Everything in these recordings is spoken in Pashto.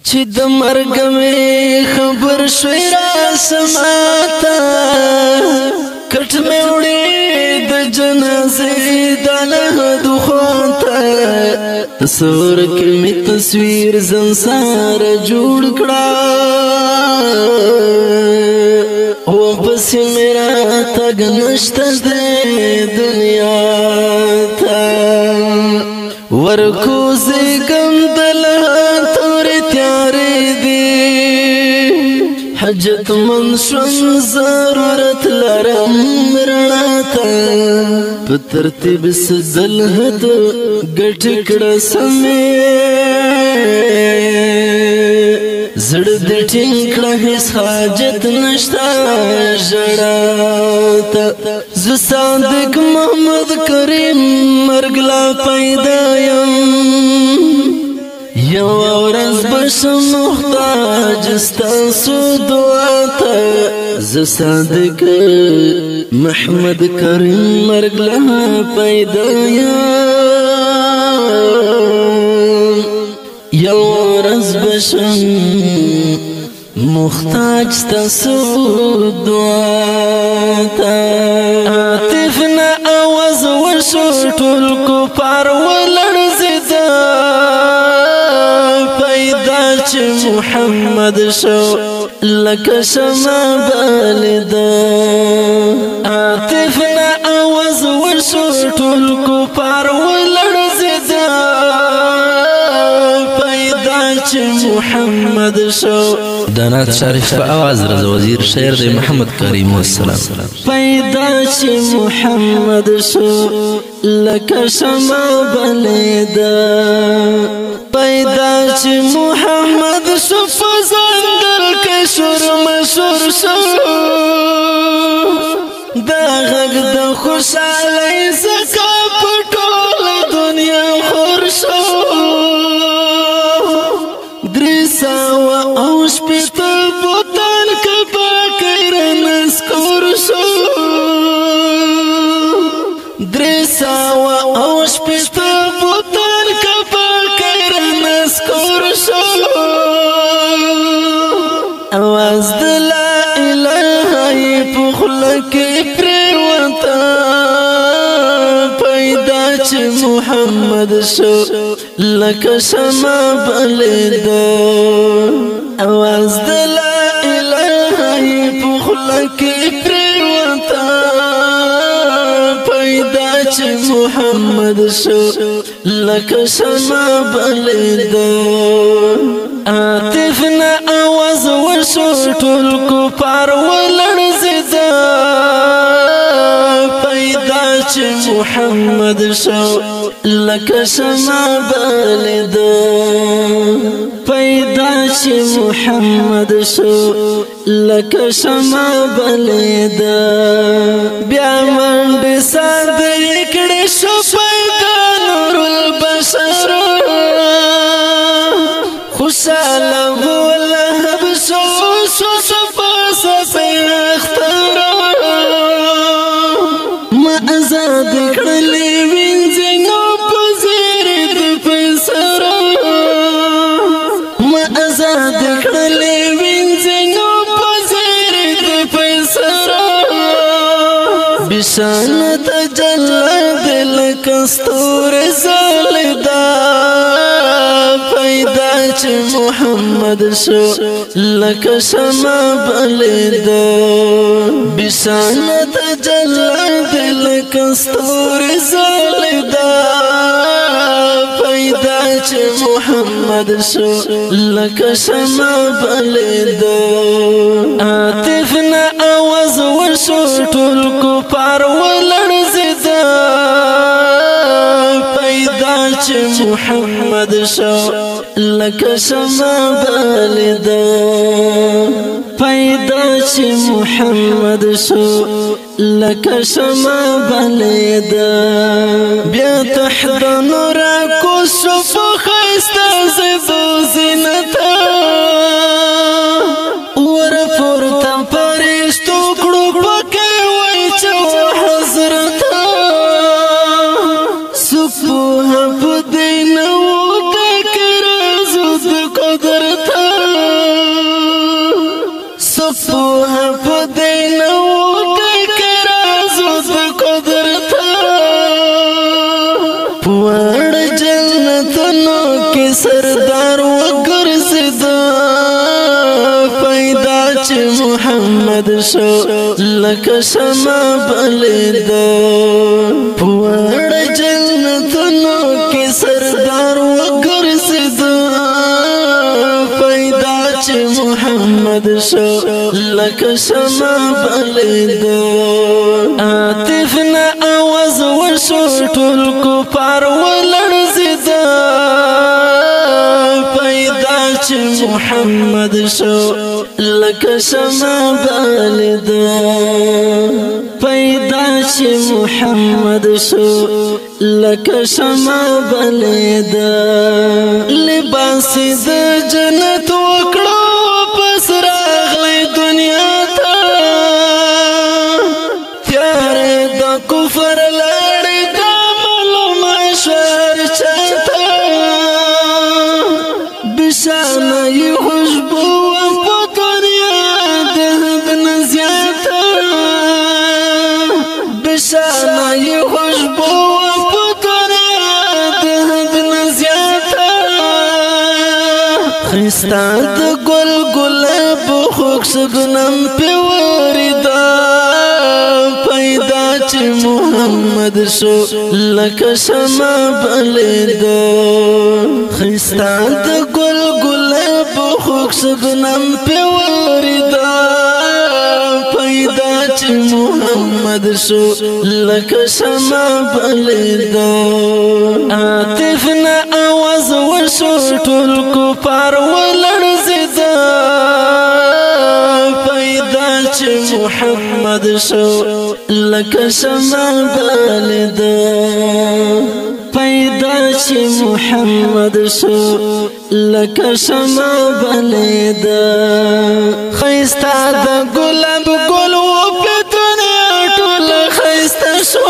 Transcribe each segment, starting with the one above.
چې د مرګ مې خبر شوي را سماتا کټ مې وړې د جنازې د لحد خواته تصور کې مې تصویر زنسار جوړ کړه و پسې مې راتګ نشته د دنیا ته ورکوزې ګم د حجت من شوم ضرورت لرم رڼا ته په ترتیب سدل هد ګټ کړه سمې زړه دې ټینګ کړه هیڅ حاجت نشته ژړا ته زه صادق محمد کریم مرګ لا پیدا یم یو ورځ بشم محتاج ستاسو دعا ته زه صادق محمد کریم مرګ لا پیدا یم یو ورځ بشم محتاج ستاسو دعا ته عاطفنا آواز وشو ټول کفار ولړزېدا محمد شو لکه شمع بالدا عاطفنا آواز وشو ټول کفار ولړزېدا پیدا چې محمد شو دانات شریف په आवाज رضا وزیر شعر د محمد کریم والسلام پیدا چې محمد شو لکه شمع بالدا پیدا چې محمد شو فزندل کې شور مشور شو دا غږ د خوشالۍ زکا په ټول دنیا خور شو درې سوه او شپېته بوتان کبا کیرن سکور شو درې سوه او شپېته بوتان کبا آواز د لا اله په خوله کې پرېوته پیدا چې محمد شو لکه شمع بلېده آواز د لا اله په خوله کې پرېوته پیدا چې محمد شو لکه شمع بلېده عاطفنا آواز وشو ټول کفار ولړزېدا پیدا چې محمد شو لکه شمع بلېده پیدا چې محمد شو لکه شمع بلېده بیا منډې ساندې کړې شو پیدا نور البشر خوشاله ولهب شو صفا صفا اختر ما آزاد کړلې وینځنو په زیر د پیسر ما آزاد کړلې وینځنو په زیر د پیسر بشان تجلى دل کستور زالدا پیدا چې محمد شو لکه شمع بلېده بشان تجلى دل کستور زالدا پیدا چې محمد شو لکه شمع بلېده عاطفنا آواز وشو ټول کفار ولړزېدا پیدا چې محمد شو لکه شمع بلېده پیدا چې محمد شو لکه شمع بلېده بیا تحضن را کوز شو په ښایسته زیبو زینت ور پورته فرشتو کړو پکې وای چې حضرت سپوه په دین و د کرازو د قدرت محمد شو لکه شمع بلیدا پوړ جنتونو کې سردار وګرځیدا پیدا چې محمد شو لکه شمع بلیدا عاطفنا आवाज وشو ټول کفار ولړزیدا پیدا چې محمد شو لکه شمع بلیدا پیدا چې محمد شو لکه شمع بلیدا لباس د جنت وکړو پس راغلی دنیا ته پیار د کفر لړۍ د معلومه شور چاته بشانه یې خوشبو په دنیا د نزیاته بشانه یې خوشبو په دنیا د نزیاته خستا د ګل ګلاب خوږ شبنم په وردا پیدا چې محمد شو لکه شمع بلیدا خستا د ګل ګلاب خوږ شبنم په وردا پیدا چې محمد شو لکه شمع بلیدا عاطفنا आवाज وشو ټول کفار ولړزیدا پیدا چې محمد شو لکه شمع بلیدا پیدا چې محمد شو لکه شمع بلیدا خیستا د ګلاب ګل و په دنیا ټول خیستا شو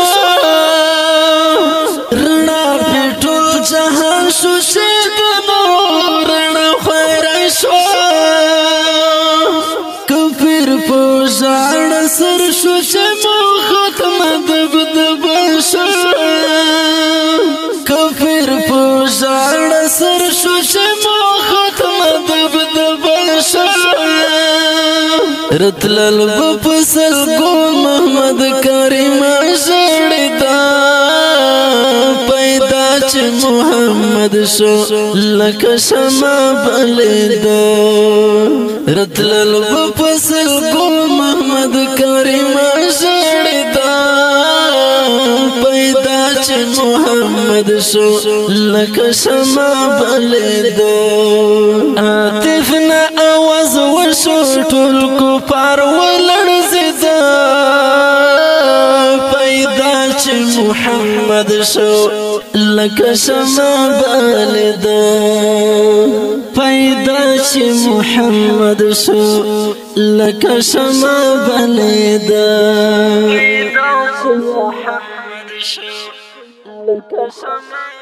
رڼا په ټول جهان شو چې د نور رڼا خیر شو کفر په ځان سر شو چې مو ختم دب شو کفر په ځان سر شو چې مو ختم دب شو رتلل بپسل گو محمد کریم شړدا پیدا چې محمد شو لکه شمع بلیدا رتلل بپسل گو محمد کریم شړدا پیدا چې محمد شو لکه شمع بلیدا عاطفنا आवाज وشو ټول کفار ولړزیدا پیدا چې محمد شو لکه شمع بلیدا پیدا چې محمد شو لکه شمع بلیدا پیدا چې محمد شو لکه شمع